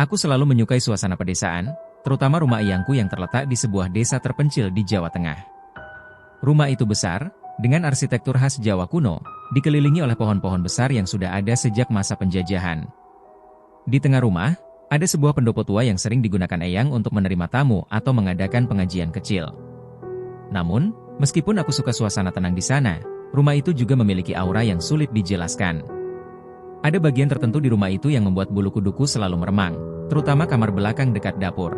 Aku selalu menyukai suasana pedesaan, terutama rumah eyangku yang terletak di sebuah desa terpencil di Jawa Tengah. Rumah itu besar, dengan arsitektur khas Jawa kuno, dikelilingi oleh pohon-pohon besar yang sudah ada sejak masa penjajahan. Di tengah rumah, ada sebuah pendopo tua yang sering digunakan eyang untuk menerima tamu atau mengadakan pengajian kecil. Namun, meskipun aku suka suasana tenang di sana, rumah itu juga memiliki aura yang sulit dijelaskan. Ada bagian tertentu di rumah itu yang membuat bulu kuduku selalu meremang, terutama kamar belakang dekat dapur.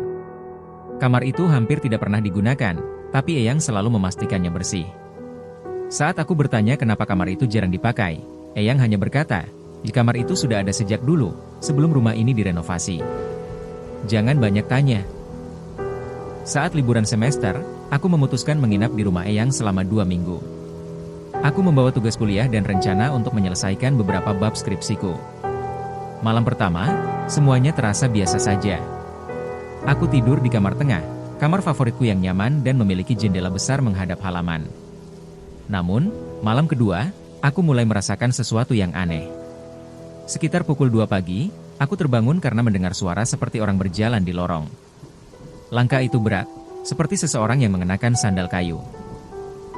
Kamar itu hampir tidak pernah digunakan, tapi eyang selalu memastikannya bersih. Saat aku bertanya kenapa kamar itu jarang dipakai, eyang hanya berkata, di kamar itu sudah ada sejak dulu, sebelum rumah ini direnovasi. Jangan banyak tanya. Saat liburan semester, aku memutuskan menginap di rumah eyang selama 2 minggu. Aku membawa tugas kuliah dan rencana untuk menyelesaikan beberapa bab skripsiku. Malam pertama, semuanya terasa biasa saja. Aku tidur di kamar tengah, kamar favoritku yang nyaman dan memiliki jendela besar menghadap halaman. Namun, malam kedua, aku mulai merasakan sesuatu yang aneh. Sekitar pukul 2 pagi, aku terbangun karena mendengar suara seperti orang berjalan di lorong. Langkah itu berat, seperti seseorang yang mengenakan sandal kayu.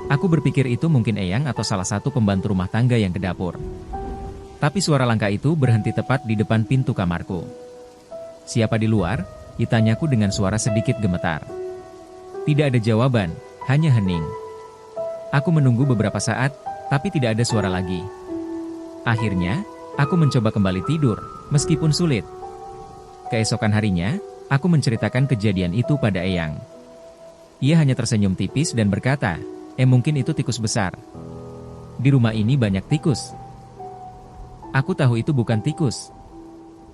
Aku berpikir itu mungkin eyang atau salah satu pembantu rumah tangga yang ke dapur. Tapi suara langkah itu berhenti tepat di depan pintu kamarku. Siapa di luar? Ditanyaku dengan suara sedikit gemetar. Tidak ada jawaban, hanya hening. Aku menunggu beberapa saat, tapi tidak ada suara lagi. Akhirnya, aku mencoba kembali tidur, meskipun sulit. Keesokan harinya, aku menceritakan kejadian itu pada eyang. Ia hanya tersenyum tipis dan berkata, mungkin itu tikus besar. Di rumah ini banyak tikus. Aku tahu itu bukan tikus.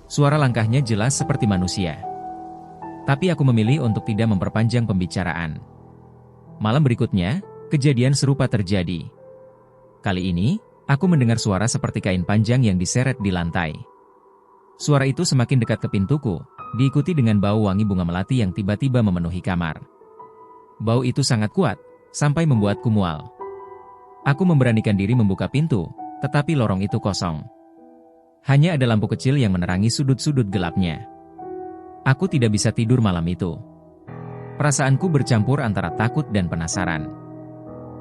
Suara langkahnya jelas seperti manusia. Tapi aku memilih untuk tidak memperpanjang pembicaraan. Malam berikutnya, kejadian serupa terjadi. Kali ini, aku mendengar suara seperti kain panjang yang diseret di lantai. Suara itu semakin dekat ke pintuku, diikuti dengan bau wangi bunga melati yang tiba-tiba memenuhi kamar. Bau itu sangat kuat, sampai membuatku mual. Aku memberanikan diri membuka pintu, tetapi lorong itu kosong. Hanya ada lampu kecil yang menerangi sudut-sudut gelapnya. Aku tidak bisa tidur malam itu. Perasaanku bercampur antara takut dan penasaran.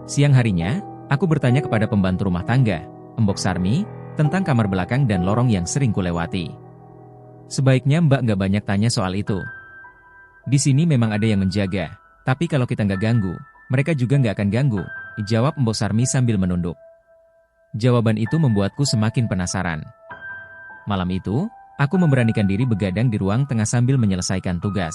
Siang harinya, aku bertanya kepada pembantu rumah tangga, Mbok Sarmi, tentang kamar belakang dan lorong yang sering kulewati. Sebaiknya Mbak nggak banyak tanya soal itu. Di sini memang ada yang menjaga, tapi kalau kita nggak ganggu, mereka juga nggak akan ganggu, jawab Mbok Sarmi sambil menunduk. Jawaban itu membuatku semakin penasaran. Malam itu, aku memberanikan diri begadang di ruang tengah sambil menyelesaikan tugas.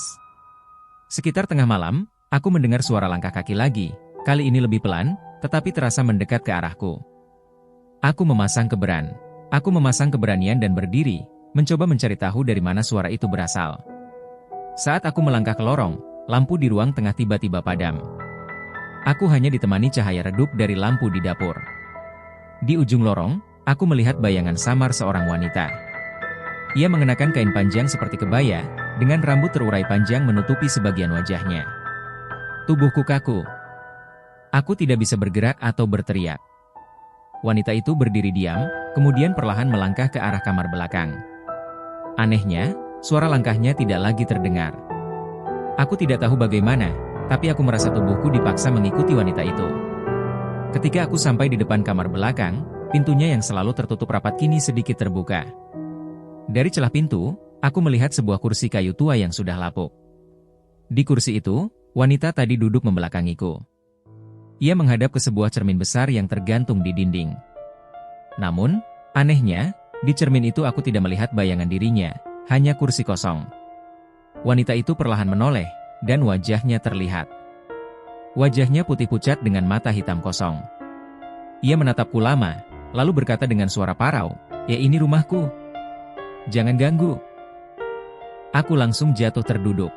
Sekitar tengah malam, aku mendengar suara langkah kaki lagi, kali ini lebih pelan, tetapi terasa mendekat ke arahku. Aku memasang keberanian dan berdiri, mencoba mencari tahu dari mana suara itu berasal. Saat aku melangkah ke lorong, lampu di ruang tengah tiba-tiba padam. Aku hanya ditemani cahaya redup dari lampu di dapur. Di ujung lorong, aku melihat bayangan samar seorang wanita. Ia mengenakan kain panjang seperti kebaya, dengan rambut terurai panjang menutupi sebagian wajahnya. Tubuhku kaku. Aku tidak bisa bergerak atau berteriak. Wanita itu berdiri diam, kemudian perlahan melangkah ke arah kamar belakang. Anehnya, suara langkahnya tidak lagi terdengar. Aku tidak tahu bagaimana, tapi aku merasa tubuhku dipaksa mengikuti wanita itu. Ketika aku sampai di depan kamar belakang, pintunya yang selalu tertutup rapat kini sedikit terbuka. Dari celah pintu, aku melihat sebuah kursi kayu tua yang sudah lapuk. Di kursi itu, wanita tadi duduk membelakangiku. Ia menghadap ke sebuah cermin besar yang tergantung di dinding. Namun, anehnya, di cermin itu aku tidak melihat bayangan dirinya, hanya kursi kosong. Wanita itu perlahan menoleh, dan wajahnya terlihat. Wajahnya putih pucat dengan mata hitam kosong. Ia menatapku lama, lalu berkata dengan suara parau, ini rumahku. Jangan ganggu. Aku langsung jatuh terduduk.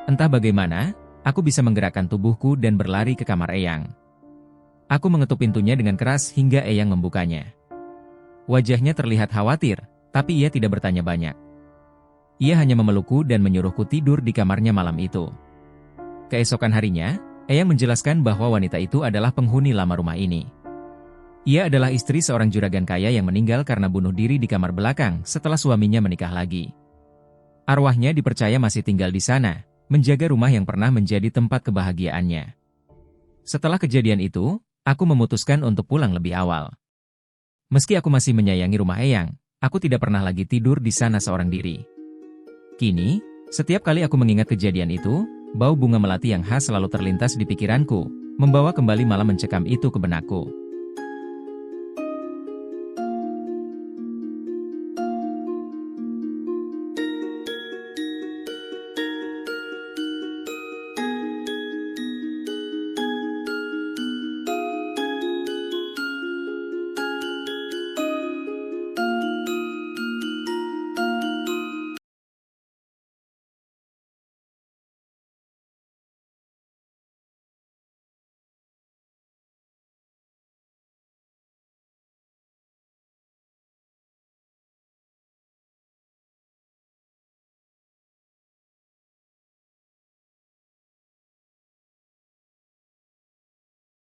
Entah bagaimana, aku bisa menggerakkan tubuhku dan berlari ke kamar eyang. Aku mengetuk pintunya dengan keras hingga eyang membukanya. Wajahnya terlihat khawatir, tapi ia tidak bertanya banyak. Ia hanya memelukku dan menyuruhku tidur di kamarnya malam itu. Keesokan harinya, eyang menjelaskan bahwa wanita itu adalah penghuni lama rumah ini. Ia adalah istri seorang juragan kaya yang meninggal karena bunuh diri di kamar belakang setelah suaminya menikah lagi. Arwahnya dipercaya masih tinggal di sana, menjaga rumah yang pernah menjadi tempat kebahagiaannya. Setelah kejadian itu, aku memutuskan untuk pulang lebih awal. Meski aku masih menyayangi rumah Eyang, aku tidak pernah lagi tidur di sana seorang diri. Kini, setiap kali aku mengingat kejadian itu, bau bunga melati yang khas selalu terlintas di pikiranku, membawa kembali malam mencekam itu ke benakku.